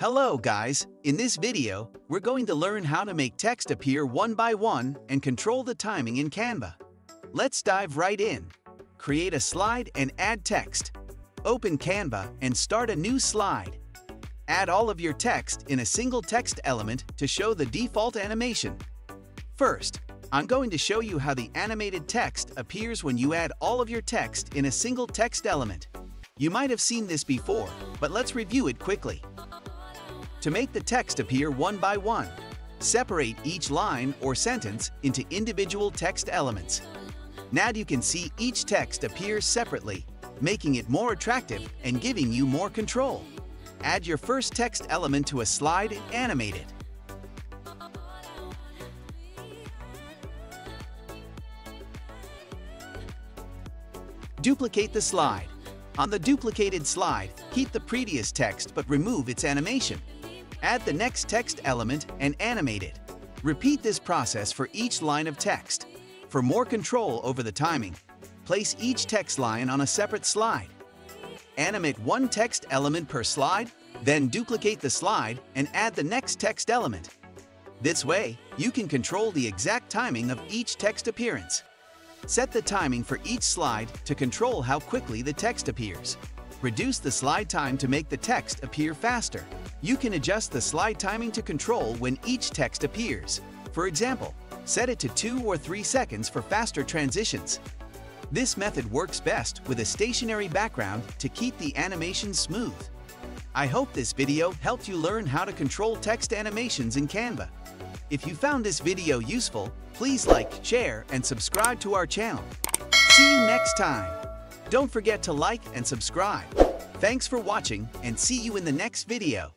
Hello guys, in this video, we're going to learn how to make text appear one by one and control the timing in Canva. Let's dive right in. Create a slide and add text. Open Canva and start a new slide. Add all of your text in a single text element to show the default animation. First, I'm going to show you how the animated text appears when you add all of your text in a single text element. You might have seen this before, but let's review it quickly. To make the text appear one by one, separate each line or sentence into individual text elements. Now you can see each text appears separately, making it more attractive and giving you more control. Add your first text element to a slide and animate it. Duplicate the slide. On the duplicated slide, keep the previous text but remove its animation. Add the next text element and animate it. Repeat this process for each line of text. For more control over the timing, place each text line on a separate slide. Animate one text element per slide, then duplicate the slide and add the next text element. This way, you can control the exact timing of each text appearance. Set the timing for each slide to control how quickly the text appears. Reduce the slide time to make the text appear faster. You can adjust the slide timing to control when each text appears. For example, set it to 2 or 3 seconds for faster transitions. This method works best with a stationary background to keep the animation smooth. I hope this video helped you learn how to control text animations in Canva. If you found this video useful, please like, share, and subscribe to our channel. See you next time. Don't forget to like and subscribe. Thanks for watching and see you in the next video.